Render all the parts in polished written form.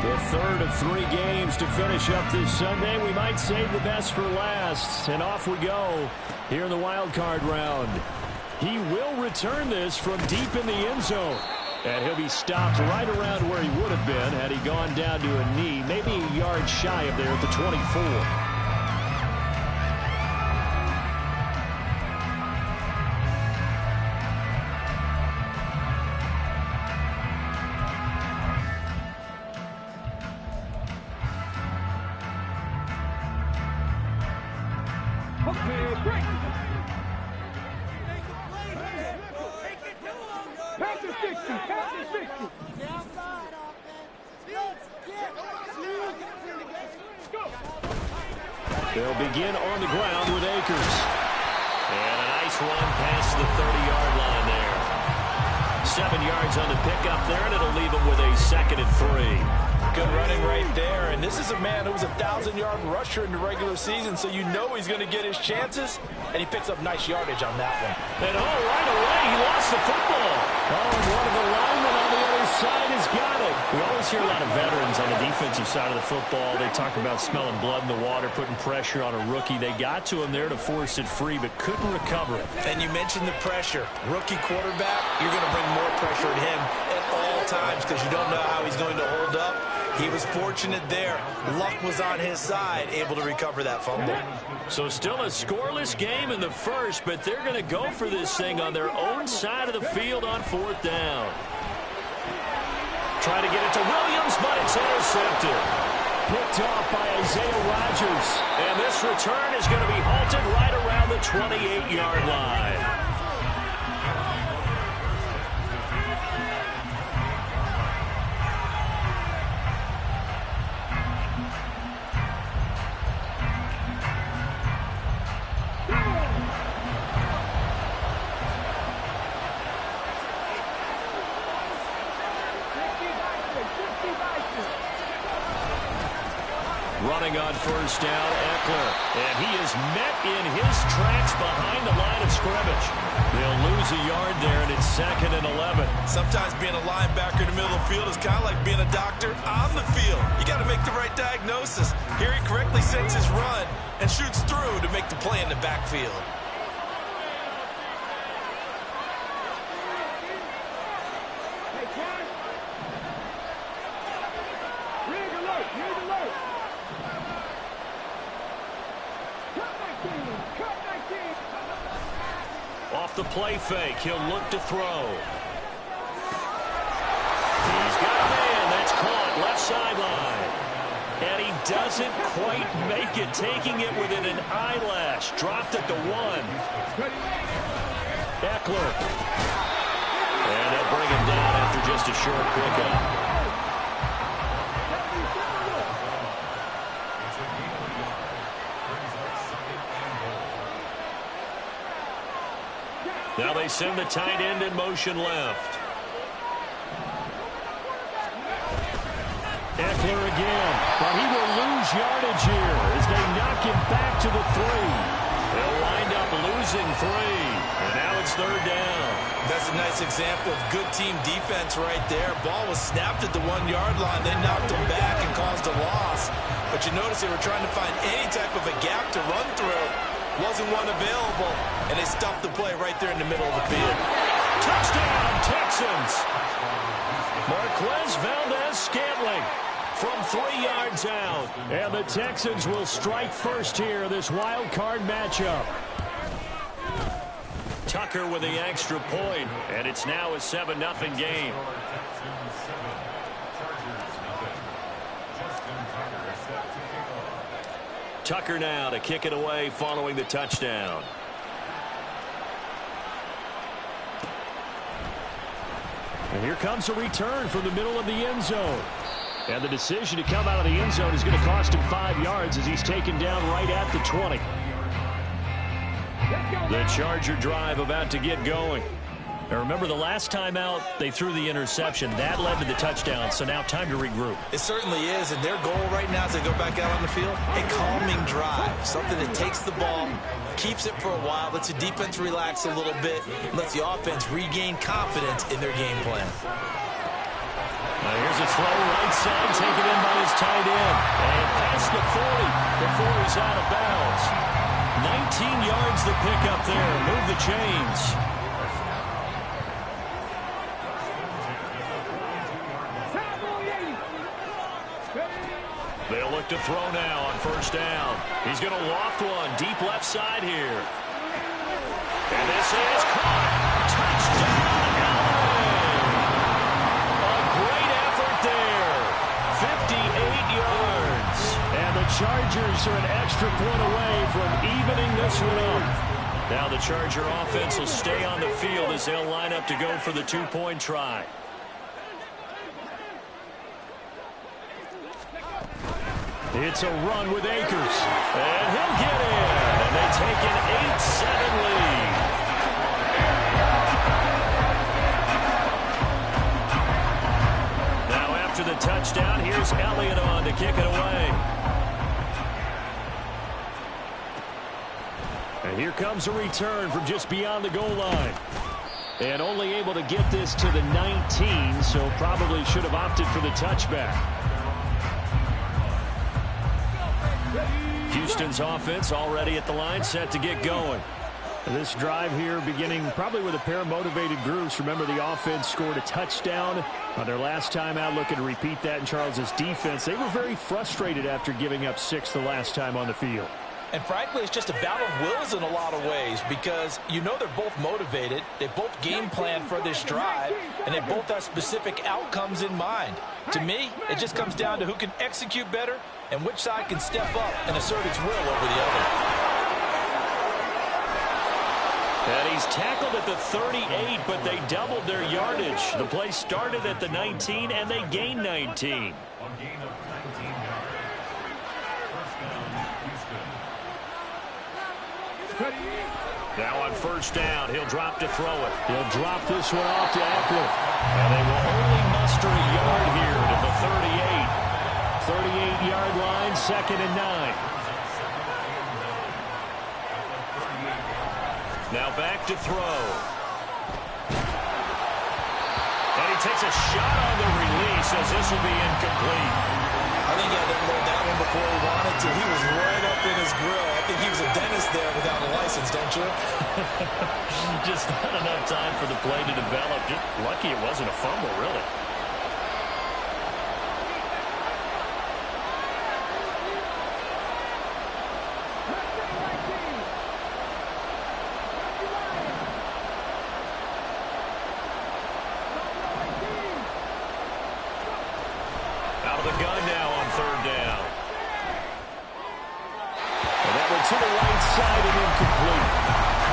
The third of 3 games to finish up this Sunday. We might save the best for last. And off we go here in the wild card round. He will return this from deep in the end zone. And he'll be stopped right around where he would have been had he gone down to a knee, maybe a yard shy of there at the 24. They'll begin on the ground with Akers. And a nice run past the 30-yard line there. 7 yards on the pickup there, and it'll leave him with a 2nd and 3. Good running right there. And this is a man who was a 1,000-yard rusher in the regular season, so you know he's going to get his chances, and he picks up nice yardage on that one. And right away, he lost the football. And one of the linemen on the other side has got it. We always hear a lot of veterans on the defensive side of the football. They talk about smelling blood in the water, putting pressure on a rookie. They got to him there to force it free, but couldn't recover it. And you mentioned the pressure. Rookie quarterback, you're going to bring more pressure at him at all times because you don't know how he's going to hold up. He was fortunate there. Luck was on his side, able to recover that fumble. So still a scoreless game in the first, but they're going to go for this thing on their own side of the field on 4th down. Try to get it to Williams, but it's intercepted. Picked off by Isaiah Rodgers. And this return is going to be halted right around the 28-yard line. Running on 1st down, Eckler. And he is met in his tracks behind the line of scrimmage. They'll lose a yard there, and it's 2nd and 11. Sometimes being a linebacker in the middle of the field is kind of like being a doctor on the field. You got to make the right diagnosis. Here he correctly sets his run and shoots through to make the play in the backfield. Off the play fake, he'll look to throw. He's got a man. That's caught left sideline. And he doesn't quite make it, taking it within an eyelash. Dropped at the 1. Eckler. And they'll bring him down after just a short pickup. Now they send the tight end in motion left. Eckler again, but he will lose yardage here as they knock him back to the 3. They'll wind up losing 3, and now it's 3rd down. That's a nice example of good team defense right there. Ball was snapped at the 1-yard line. They knocked him back and caused a loss. But you notice they were trying to find any type of a gap to run through. Wasn't one available, and they stuffed the play right there in the middle of the field. Touchdown, Texans! Marquez Valdez-Scantling from 3 yards out. And the Texans will strike first here, this wild card matchup. Tucker with the extra point, and it's now a 7-0 game. Tucker now to kick it away following the touchdown. And here comes a return from the middle of the end zone. And the decision to come out of the end zone is going to cost him 5 yards as he's taken down right at the 20. The Charger drive about to get going. Now remember, the last time out, they threw the interception. That led to the touchdown, so now time to regroup. It certainly is, and their goal right now as they go back out on the field, a calming drive, something that takes the ball, keeps it for a while, lets the defense relax a little bit, and lets the offense regain confidence in their game plan. Here's a throw right side, taken in by his tight end. And past the 40 before he's out of bounds. 19 yards to pick up there. Move the chains. They'll look to throw now on first down. He's going to loft one deep left side here. And this is caught. Touchdown, LA! A great effort there. 58 yards. And the Chargers are an extra point away from evening this one up. Now the Charger offense will stay on the field as they'll line up to go for the two-point try. It's a run with Akers. And he'll get in. And they take an 8-7 lead. Now after the touchdown, here's Elliott on to kick it away. And here comes a return from just beyond the goal line. And only able to get this to the 19, so probably should have opted for the touchback. Houston's offense already at the line, set to get going. This drive here beginning probably with a pair of motivated groups. Remember, the offense scored a touchdown on their last time out, looking to repeat that in Charles's defense. They were very frustrated after giving up 6 the last time on the field. And frankly, it's just a battle of wills in a lot of ways because you know they're both motivated. They both game plan for this drive, and they both have specific outcomes in mind. To me, it just comes down to who can execute better and which side can step up and assert its will over the other. And he's tackled at the 38, but they doubled their yardage. The play started at the 19, and they gained 19. Now on first down, he'll drop to throw it. He'll drop this one off to Eckler. And they will only muster a yard here to the 38. 38-yard line, 2nd and 9. Now back to throw. And he takes a shot on the release as this will be incomplete. I think he had to load that one before he wanted to. He was right up in his grill. I think he was a dentist there without a license, don't you? Just not enough time for the play to develop. Just lucky it wasn't a fumble, really. Out of the gun now on third down. And that went to the right side and incomplete.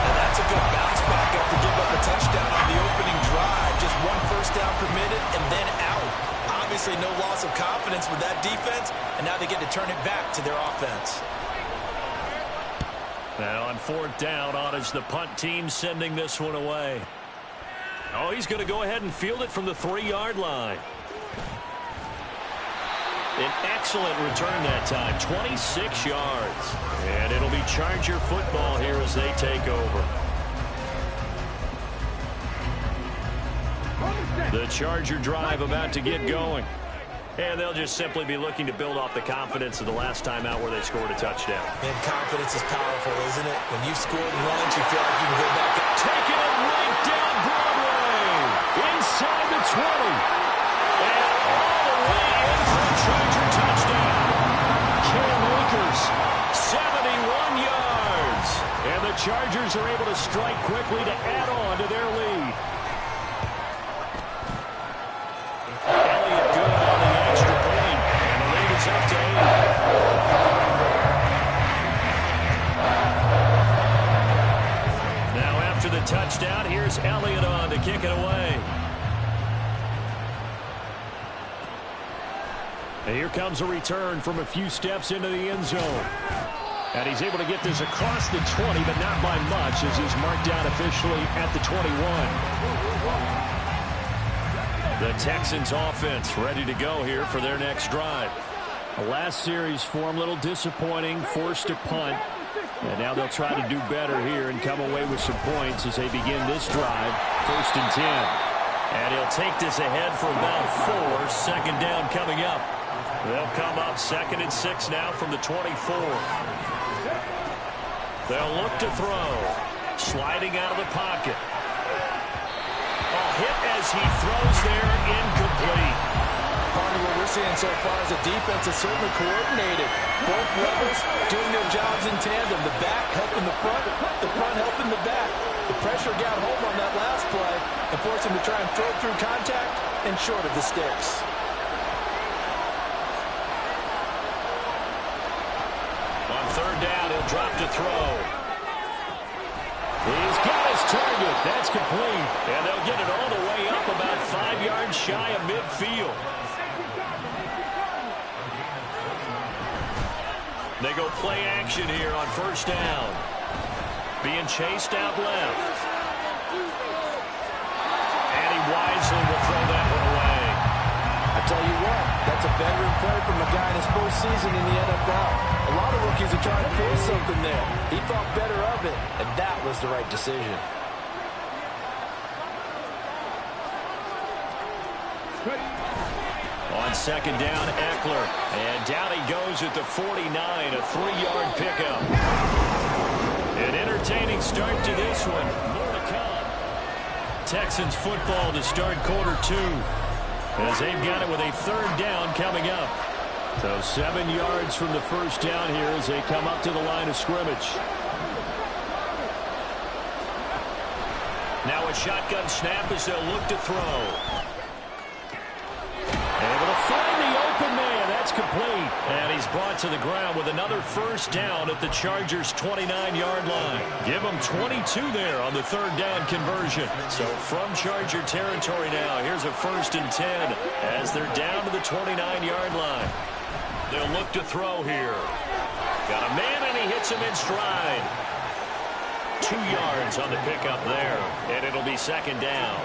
And that's a good bounce back after giving up a touchdown on the opening drive. Just one first down permitted and then out. Obviously no loss of confidence with that defense, and now they get to turn it back to their offense. Now on fourth down, on is the punt team sending this one away. Oh, he's going to go ahead and field it from the 3-yard line. An excellent return that time, 26 yards. And it'll be Charger football here as they take over. The Charger drive about to get going. And they'll just simply be looking to build off the confidence of the last time out where they scored a touchdown. And confidence is powerful, isn't it? When you've scored runs, you feel like you can go back. Taking it right down Broadway. Inside the 20. And all the way in for a Charger touchdown. Cam Akers, 71 yards. And the Chargers are able to strike quickly to add on to their lead. Elliott good on the extra point. And the lead is up to 8. Now after the touchdown, here's Elliott on to kick it away. And here comes a return from a few steps into the end zone. And he's able to get this across the 20, but not by much, as he's marked down officially at the 21. The Texans offense ready to go here for their next drive. The last series for them, a little disappointing, forced a punt. And now they'll try to do better here and come away with some points as they begin this drive, 1st and 10. And he'll take this ahead for about 4. Second down coming up. They'll come up 2nd and 6 now from the 24. They'll look to throw. Sliding out of the pocket. A hit as he throws there, incomplete. Part of what we're seeing so far is the defense is certainly coordinated. Both levels doing their jobs in tandem. The back helping the front helping the back. The pressure got home on that last play and forced him to try and throw through contact and short of the sticks. On 3rd down, he'll drop to throw. He's got his target. That's complete. And they'll get it all the way up about 5 yards shy of midfield. They go play action here on 1st down. Being chased out left. And he wisely will throw that one away. I tell you what, that's a veteran play from a guy in his first season in the NFL. A lot of rookies are trying to force something there. He thought better of it, and that was the right decision. On 2nd down, Eckler. And down he goes at the 49, a 3-yard pickup. An entertaining start to this one. More to come. Texans football to start quarter 2. As they've got it with a 3rd down coming up. So 7 yards from the 1st down here as they come up to the line of scrimmage. Now a shotgun snap as they'll look to throw. Able to find the open man. That's complete. And he's brought to the ground with another 1st down at the Chargers' 29-yard line. Give them 22 there on the 3rd down conversion. So from Charger territory now, here's a 1st and 10 as they're down to the 29-yard line. They'll look to throw here. Got a man, and he hits him in stride. 2 yards on the pickup there, and it'll be 2nd down.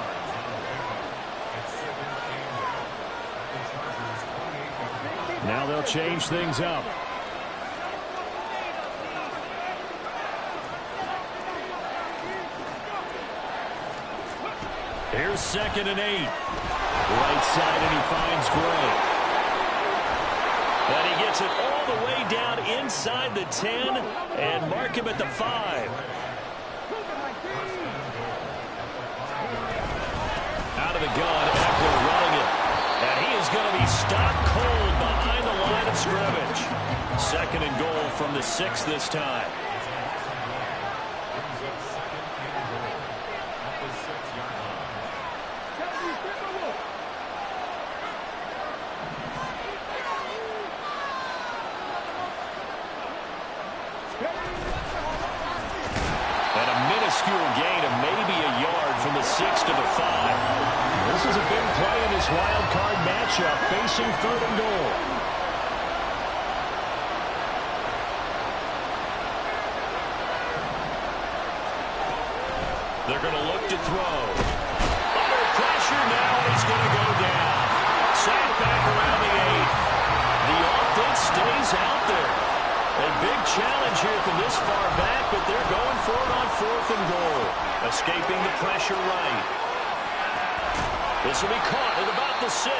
Now they'll change things up. Here's 2nd and 8. Right side, and he finds Gray. And he gets it all the way down inside the 10 and mark him at the 5. Out of the gun, Eckler running it. And he is going to be stopped cold behind the line of scrimmage. 2nd and goal from the 6 this time. And a minuscule gain of maybe a yard from the 6 to the 5. This is a big play in this wild card matchup, facing 3rd and goal. They're going to look to throw. Under pressure now, and he's going to go down. Sacked back around the 8. The offense stays out there. A big challenge here from this far back, but they're going for it on 4th and goal. Escaping the pressure right. This will be caught at about the 6.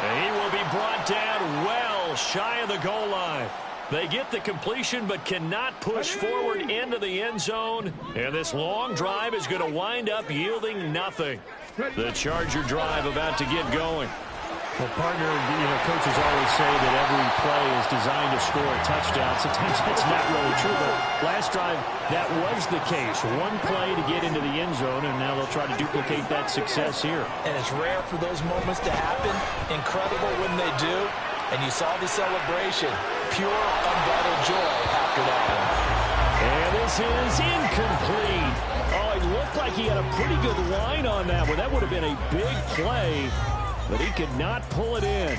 And he will be brought down well shy of the goal line. They get the completion but cannot push forward into the end zone. And this long drive is going to wind up yielding nothing. The Charger drive about to get going. Well, partner, coaches always say that every play is designed to score a touchdown. Sometimes that's not really true, but last drive, that was the case. One play to get into the end zone, and now they'll try to duplicate that success here. And it's rare for those moments to happen. Incredible when they do. And you saw the celebration. Pure, unbridled joy after that one. And this is incomplete. Oh, it looked like he had a pretty good line on that one. That would have been a big play. But he could not pull it in.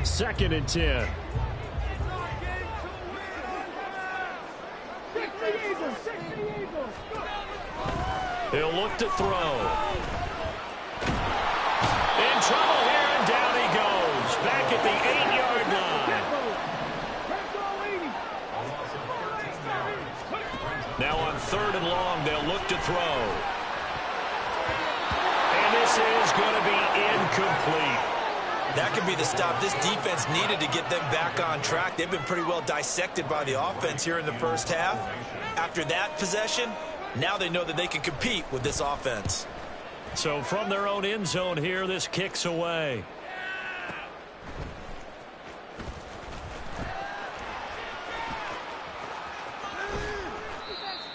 Second and 10. He'll look to throw. In trouble here, and down he goes. Back at the 8-yard line. Now on 3rd and long, they'll look to throw. And this is going to be incomplete. That could be the stop this defense needed to get them back on track. They've been pretty well dissected by the offense here in the first half. After that possession, now they know that they can compete with this offense. So from their own end zone here, this kicks away.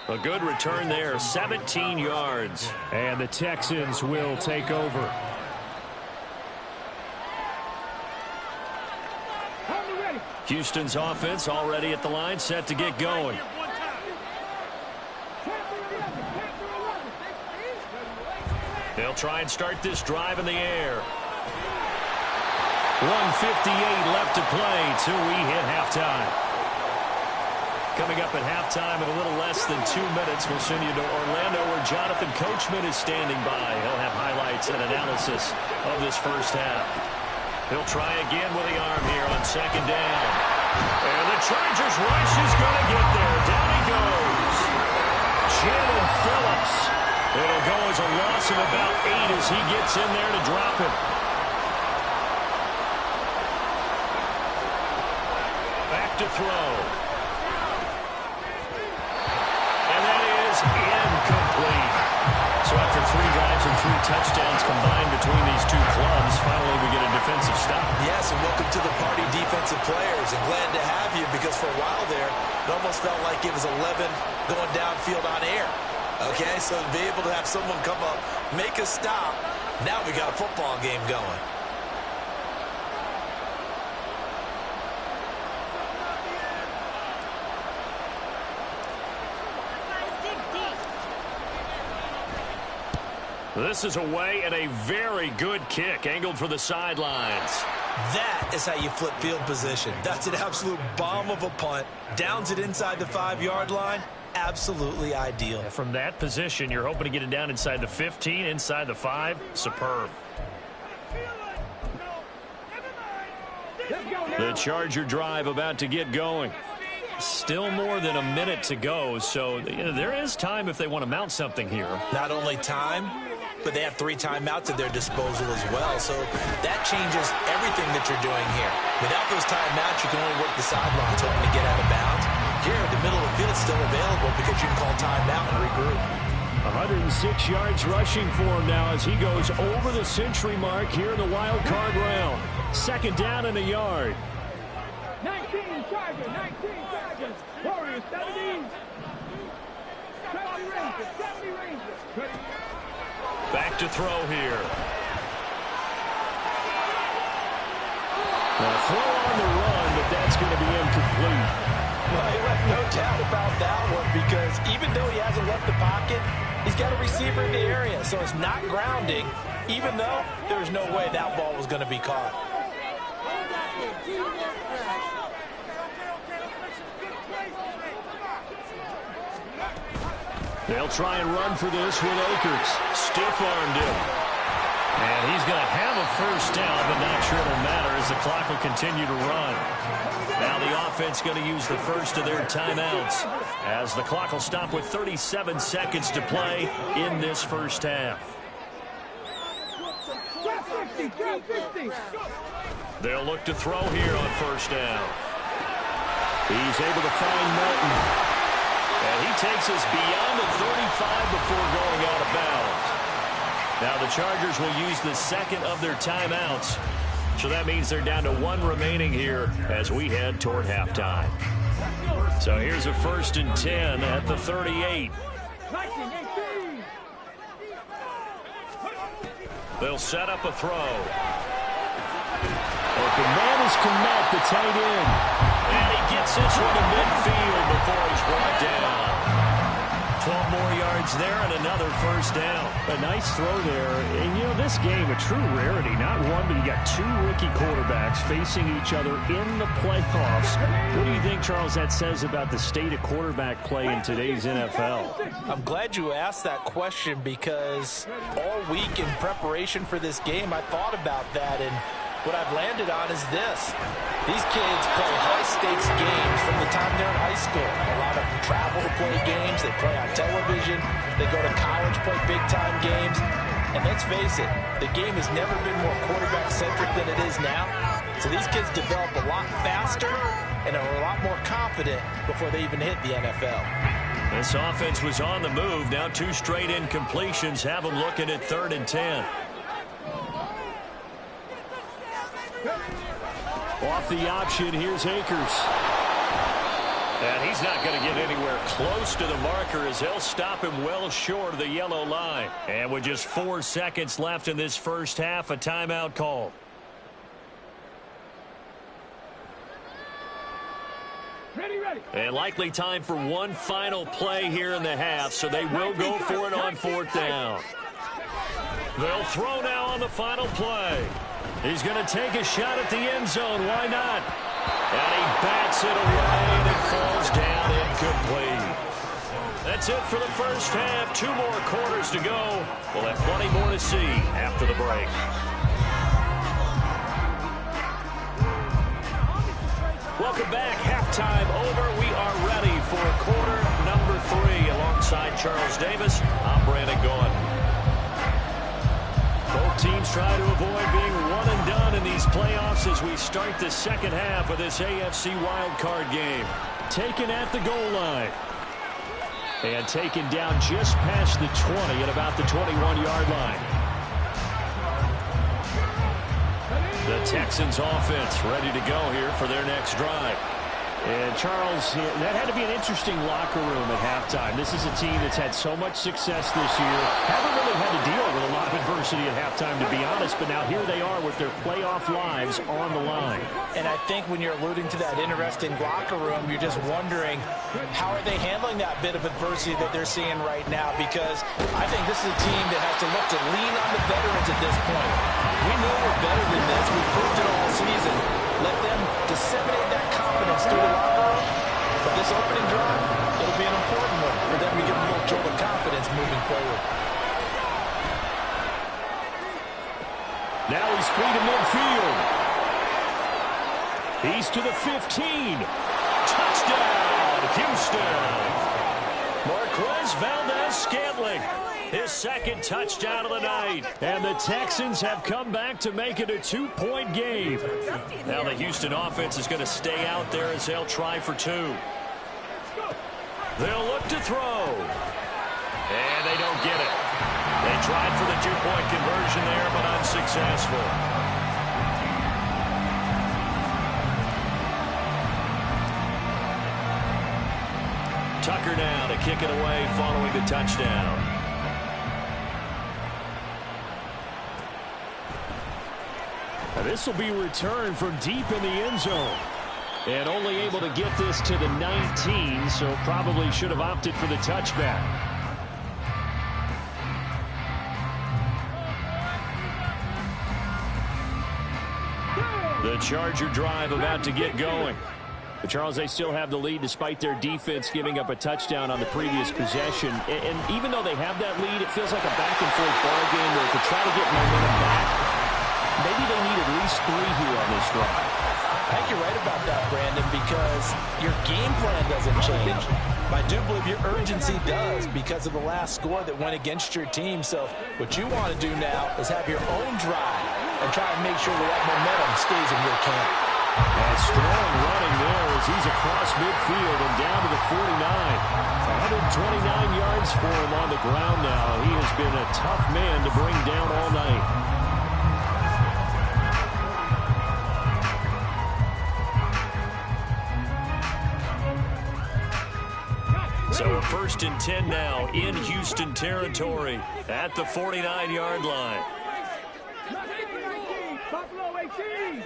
A good return there, 17 yards. And the Texans will take over. Houston's offense already at the line, set to get going. They'll try and start this drive in the air. 1:58 left to play till we hit halftime. Coming up at halftime in a little less than 2 minutes, we'll send you to Orlando where Jonathan Coachman is standing by. He'll have highlights and analysis of this first half. He'll try again with the arm here on 2nd down. And the Chargers rush is going to get there. Down he goes. Jalen Phillips. It'll go as a loss of about 8 as he gets in there to drop it. Back to throw. And that is incomplete. So after 3 drives and 3 touchdowns combined between these two clubs, finally we get a defensive stop. Yes, and welcome to the party, defensive players. And glad to have you because for a while there, it almost felt like it was 11 going downfield on air. Okay, so to be able to have someone come up, make a stop, now we got a football game going. This is away and a very good kick, angled for the sidelines. That is how you flip field position. That's an absolute bomb of a punt. Downs it inside the 5-yard line. Absolutely ideal. From that position, you're hoping to get it down inside the 15, inside the 5. Superb. The Charger drive about to get going. Still more than a minute to go, so there is time if they want to mount something here. Not only time, but they have 3 timeouts at their disposal as well, so that changes everything that you're doing here. Without those timeouts, you can only work the sidelines hoping to get out of bounds. Here, the middle of the field is still available because you can call timeout and regroup. 106 yards rushing for him now as he goes over the century mark here in the wild card round. 2nd down and a yard. 19 Chargers, 19 Chargers. Warriors, 70. 70 Rangers, 70 Rangers. Back to throw here. Now throw on the run, but that's going to be incomplete. Well, he left no doubt about that one because even though he hasn't left the pocket, he's got a receiver in the area, so it's not grounding, even though there's no way that ball was going to be caught. They'll try and run for this with Akers. Stiff-armed him. And he's going to have a first down, but not sure it'll matter as the clock will continue to run. Now the offense going to use the first of their timeouts as the clock will stop with 37 seconds to play in this first half. They'll look to throw here on first down. He's able to find Melton. And he takes us beyond the 35 before going out of bounds. Now the Chargers will use the second of their timeouts. So that means they're down to 1 remaining here as we head toward halftime. So here's a 1st and 10 at the 38. They'll set up a throw. Open man is Kmet, the tight end. And he gets this one to midfield before he's brought down. 12 more yards there and another first down. A nice throw there. And, you know, this game, a true rarity. Not one, but you got 2 rookie quarterbacks facing each other in the playoffs. What do you think, Charles, that says about the state of quarterback play in today's NFL? I'm glad you asked that question because all week in preparation for this game, I thought about that, and what I've landed on is this. These kids play high-stakes games from the time they're in high school. A lot of them travel to play games. They play on television. They go to college, play big-time games. And let's face it, the game has never been more quarterback-centric than it is now. So these kids develop a lot faster and are a lot more confident before they even hit the NFL. This offense was on the move. Now 2 straight incompletions have them looking at 3rd and 10. Off the option, here's Akers. And he's not going to get anywhere close to the marker as they'll stop him well short of the yellow line. And with just 4 seconds left in this first half, a timeout call. And likely time for one final play here in the half, so they will go for it on 4th down. They'll throw now on the final play. He's going to take a shot at the end zone. Why not? And he bats it away, and it falls down incomplete. That's it for the first half. 2 more quarters to go. We'll have plenty more to see after the break. Welcome back. Halftime over. We are ready for quarter number 3. Alongside Charles Davis, I'm Brandon Gaudin. Both teams try to avoid being one and done in these playoffs as we start the second half of this AFC wildcard game. Taken at the goal line. And taken down just past the 20 at about the 21-yard line. The Texans offense ready to go here for their next drive. And Charles, that had to be an interesting locker room at halftime. This is a team that's had so much success this year. Haven't really had to deal with a lot of adversity at halftime, to be honest. But now here they are with their playoff lives on the line. And I think when you're alluding to that interesting locker room, you're just wondering how are they handling that bit of adversity that they're seeing right now? Because I think this is a team that has to look to lean on the veterans at this point. We know we're better than this. We've proved it all season. Let them disseminate that confidence through the locker room. But this opening drive, it'll be an important one for them to get a little jolt of confidence moving forward. Now he's free to midfield. He's to the 15. Touchdown, Houston. Marquez Valdez-Scantling. His second touchdown of the night. And the Texans have come back to make it a 2-point game. Now the Houston offense is going to stay out there as they'll try for 2. They'll look to throw. And they don't get it. They tried for the 2-point conversion there, but unsuccessful. Tucker now to kick it away following the touchdown. This will be returned from deep in the end zone. And only able to get this to the 19, so probably should have opted for the touchback. The Charger drive about to get going. But Charles, they still have the lead despite their defense giving up a touchdown on the previous possession. And even though they have that lead, it feels like a back-and-forth ball game where to try to get momentum back, maybe they need at least 3 here on this drive. I think you're right about that, Brandon, because your game plan doesn't change. I do believe your urgency does because of the last score that went against your team. So what you want to do now is have your own drive and try and make sure that momentum stays in your camp. And strong running there as he's across midfield and down to the 49. 129 yards for him on the ground now. He has been a tough man to bring down all night. So a 1st and 10 now in Houston territory at the 49-yard line. Buffalo 18.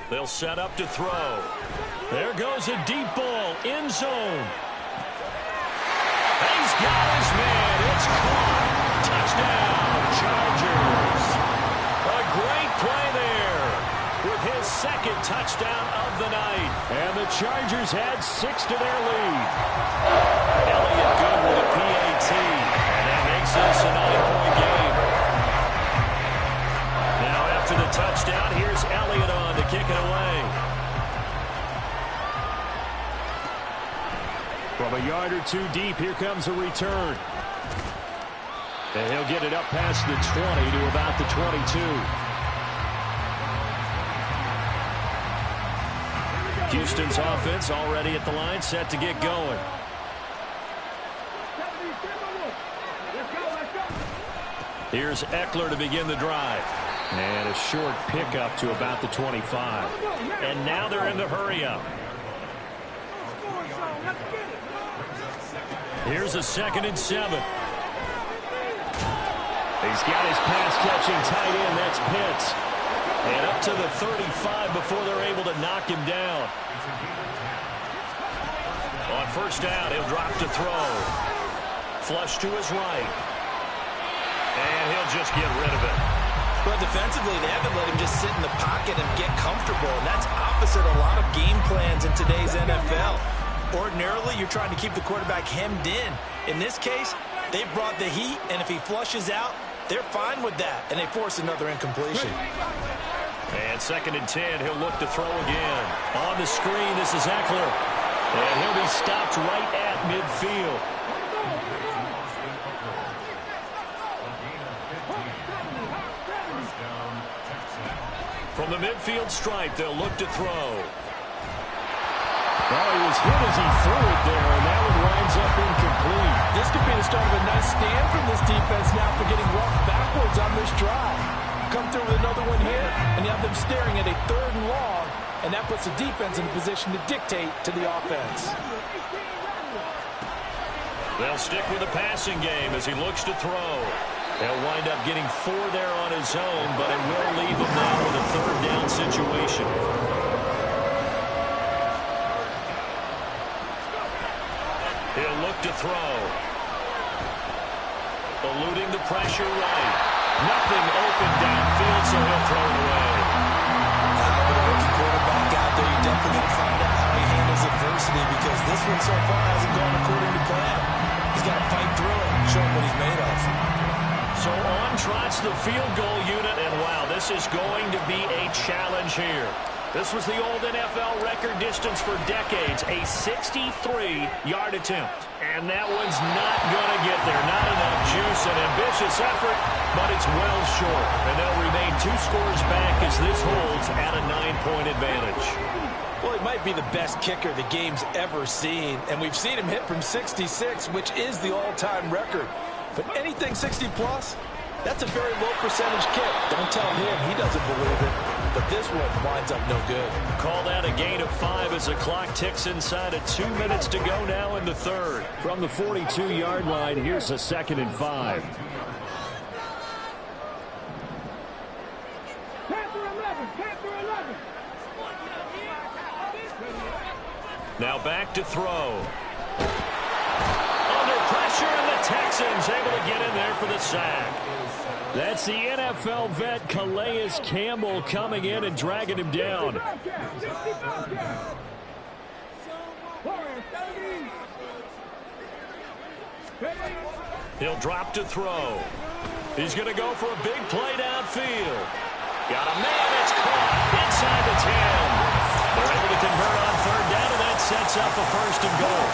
They'll set up to throw. There goes a deep ball, end zone. He's got his man. It's caught. Touchdown, Chargers. A great play there with his second touchdown of the night. And the Chargers add 6 to their lead. Elliott good with a PAT. And that makes this a 9-point game. Now after the touchdown, here's Elliott on to kick it away. From a yard or two deep, here comes a return. And he'll get it up past the 20 to about the 22. Houston's offense already at the line, set to get going. Here's Eckler to begin the drive. And a short pickup to about the 25. And now they're in the hurry-up. Here's a 2nd and 7. He's got his pass-catching tight end. That's Pitts. And up to the 35 before they're able to knock him down. On first down, he'll drop to throw. Flush to his right. And he'll just get rid of it. Well, defensively, they haven't let him just sit in the pocket and get comfortable. And that's opposite a lot of game plans in today's NFL. Ordinarily, you're trying to keep the quarterback hemmed in. In this case, they brought the heat, and if he flushes out, they're fine with that, and they force another incompletion. And 2nd and 10, he'll look to throw again. On the screen, this is Eckler. And he'll be stopped right at midfield. From the midfield stripe, they'll look to throw. Well, he was hit as he threw it there, and that one winds up incomplete. This could be the start of a nice stand from this defense now for getting roughed backwards on this drive. Come through with another one here, and you have them staring at a 3rd and long, and that puts the defense in a position to dictate to the offense. They'll stick with the passing game as he looks to throw. He'll wind up getting 4 there on his own, but it will leave him now with a 3rd down situation. He'll look to throw. Eluding the pressure right. Nothing open downfield, so he'll throw it away. With a rookie quarterback out there, you're definitely going to find out how he handles adversity because this one so far hasn't gone according to plan. He's got to fight through it and show him what he's made of. So on trots the field goal unit, and wow, this is going to be a challenge here. This was the old NFL record distance for decades, a 63-yard attempt. And that one's not going to get there. Not enough juice, an ambitious effort, but it's well short. And they'll remain 2 scores back as this holds at a 9-point advantage. Well, he might be the best kicker the game's ever seen, and we've seen him hit from 66, which is the all-time record. But anything 60-plus, that's a very low percentage kick. Don't tell him he doesn't believe it. But this one winds up no good. Call that a gain of 5 as the clock ticks inside of 2 minutes to go now in the 3rd. From the 42-yard line, here's a 2nd and 5. Now back to throw. Under pressure, and the Texans able to get in there for the sack. That's the NFL vet Calais Campbell coming in and dragging him down. He'll drop to throw. He's going to go for a big play downfield. Got a man, it's caught inside the 10. They're able to convert on 3rd down, and that sets up a 1st and goal.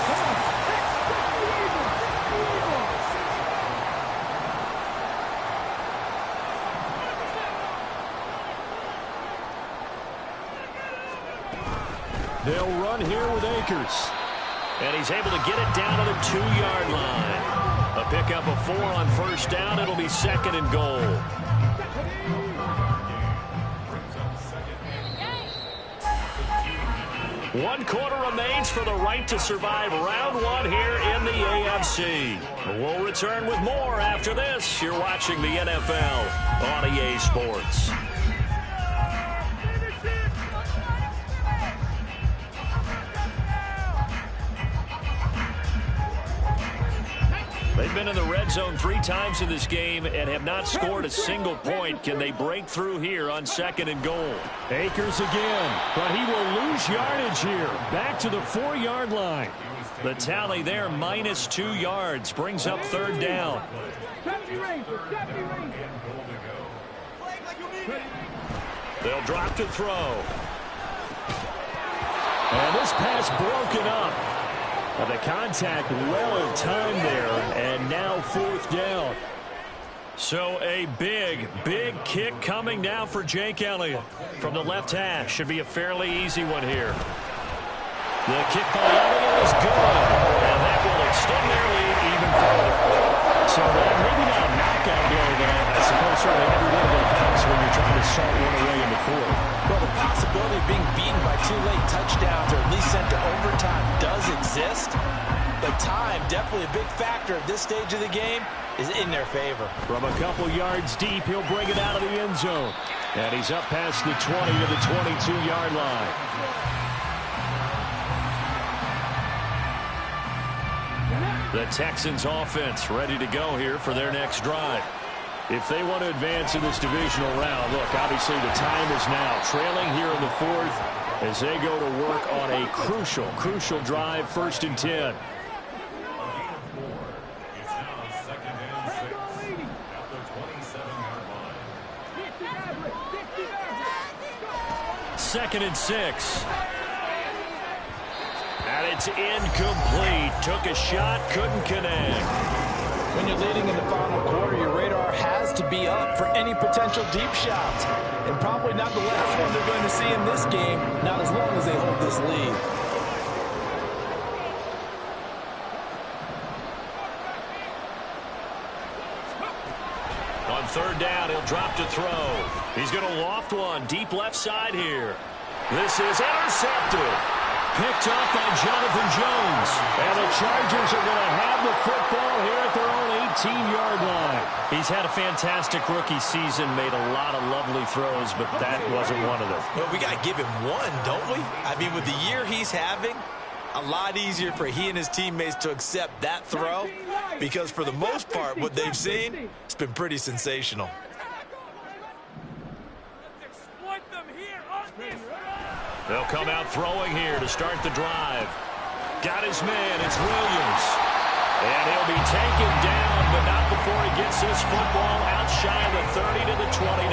They'll run here with Akers. And he's able to get it down to the 2-yard line. A pickup of 4 on 1st down. It'll be 2nd and goal. One quarter remains for the right to survive round 1 here in the AFC. We'll return with more after this. You're watching the NFL on EA Sports. They've been in the red zone 3 times in this game and have not scored a single point. Can they break through here on 2nd and goal? Akers again, but he will lose yardage here. Back to the 4-yard line. The tally there, minus 2 yards, brings up 3rd down. They'll drop to throw. And this pass broken up. The contact well timed there, and now 4th down. So a big kick coming now for Jake Elliott. From the left hash, should be a fairly easy one here. The kick by Elliott is good, and that will extend their lead even further. So maybe not a knockout blow, but I suppose certainly every little bit helps when you're trying to salt one away in the 4th. Well, the possibility of being beaten by 2 late touchdowns or at least sent to overtime does exist. But time, definitely a big factor at this stage of the game, is in their favor. From a couple yards deep, he'll bring it out of the end zone. And he's up past the 20 to the 22-yard line. The Texans offense ready to go here for their next drive. If they want to advance in this divisional round, look, obviously the time is now. Trailing here in the 4th as they go to work on a crucial drive, 1st and 10. Second and 6. And it's incomplete. Took a shot, couldn't connect. When you're leading in the final quarter, your radar has to be up for any potential deep shots. And probably not the last one they're going to see in this game, not as long as they hold this lead. On 3rd down, he'll drop to throw. He's going to loft one deep left side here. This is intercepted. Picked up by Jonathan Jones. And the Chargers are going to have the football here at their own 18-yard line. He's had a fantastic rookie season, made a lot of lovely throws, but that wasn't one of them. Well, we got to give him one, don't we? I mean, with the year he's having, a lot easier for he and his teammates to accept that throw because for the most part, what they've seen, it's been pretty sensational. They'll come out throwing here to start the drive. Got his man. It's Williams. And he'll be taken down, but not before he gets this football out shy of the 30 to the 29.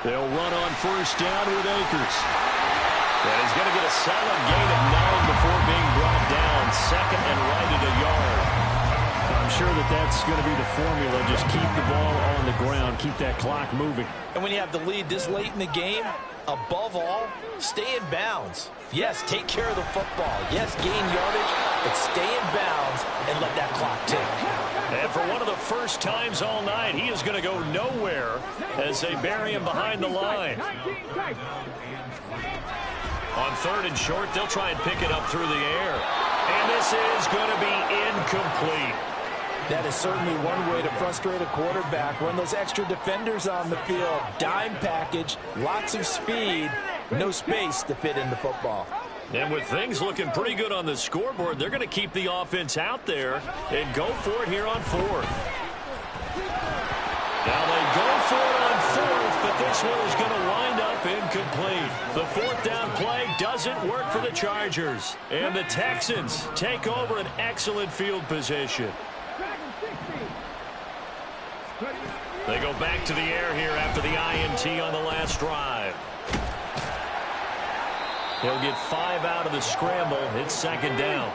They'll run on 1st down with Akers. And he's going to get a solid gain of 9 before being brought down. 2nd and right at a yard. I'm sure that's going to be the formula. Just keep the ball on the ground. Keep that clock moving. And when you have the lead this late in the game, above all, stay in bounds. Yes, take care of the football. Yes, gain yardage, but stay in bounds and let that clock tick. And for one of the first times all night, he is going to go nowhere as they bury him behind the line. On 3rd and short, they'll try and pick it up through the air. And this is going to be incomplete. That is certainly one way to frustrate a quarterback. Run those extra defenders on the field. Dime package, lots of speed, no space to fit in the football. And with things looking pretty good on the scoreboard, they're going to keep the offense out there and go for it here on 4th. Now they go for it on 4th, but this one is going to wind up incomplete. The 4th down play doesn't work for the Chargers. And the Texans take over an excellent field position. They go back to the air here after the INT on the last drive. He'll get 5 out of the scramble. It's 2nd down.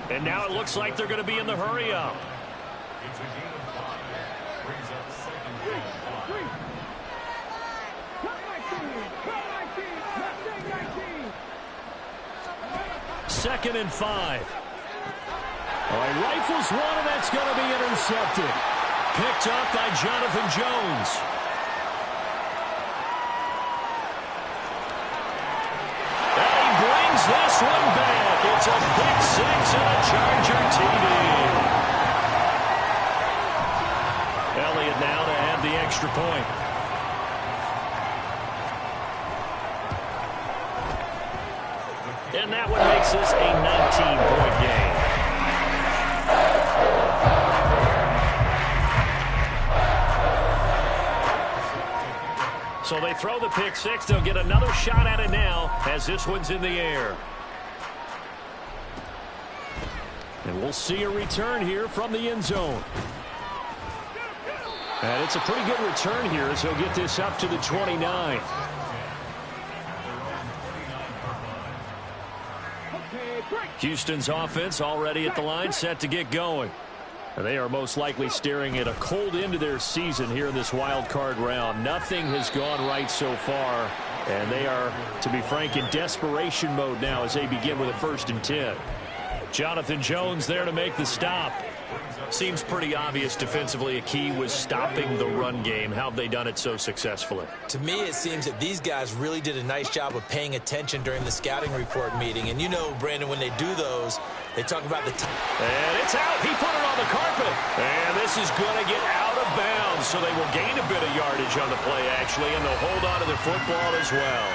And now it looks like they're going to be in the hurry-up. Second and 5. All right, rifles one, and that's going to be intercepted. Picked up by Jonathan Jones. And he brings this one back. It's a pick 6 and a Charger TD. Elliott now to add the extra point. And that one makes this a 19-point game. So they throw the pick 6. They'll get another shot at it now as this one's in the air. And we'll see a return here from the end zone. And it's a pretty good return here as he'll get this up to the 29. Houston's offense already at the line, set to get going. And they are most likely staring at a cold end to their season here in this wild card round. Nothing has gone right so far, and they are, to be frank, in desperation mode now as they begin with a 1st and 10. Jonathan Jones there to make the stop. Seems pretty obvious defensively a key was stopping the run game. How have they done it so successfully? To me, it seems that these guys really did a nice job of paying attention during the scouting report meeting. And you know, Brandon, when they do those, they talk about the time. And it's out. He put it on the carpet. And this is going to get out of bounds. So they will gain a bit of yardage on the play, actually, and they'll hold on to their football as well.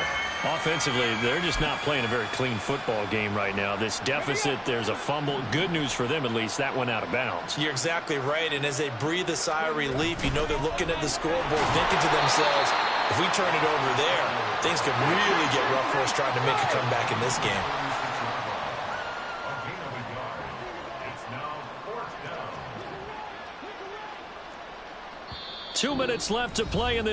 Offensively, they're just not playing a very clean football game right now. This deficit, there's a fumble. Good news for them, at least. That went out of bounds. You're exactly right. And as they breathe a sigh of relief, you know they're looking at the scoreboard, thinking to themselves, if we turn it over there, things could really get rough for us trying to make a comeback in this game. 2 minutes left to play in this.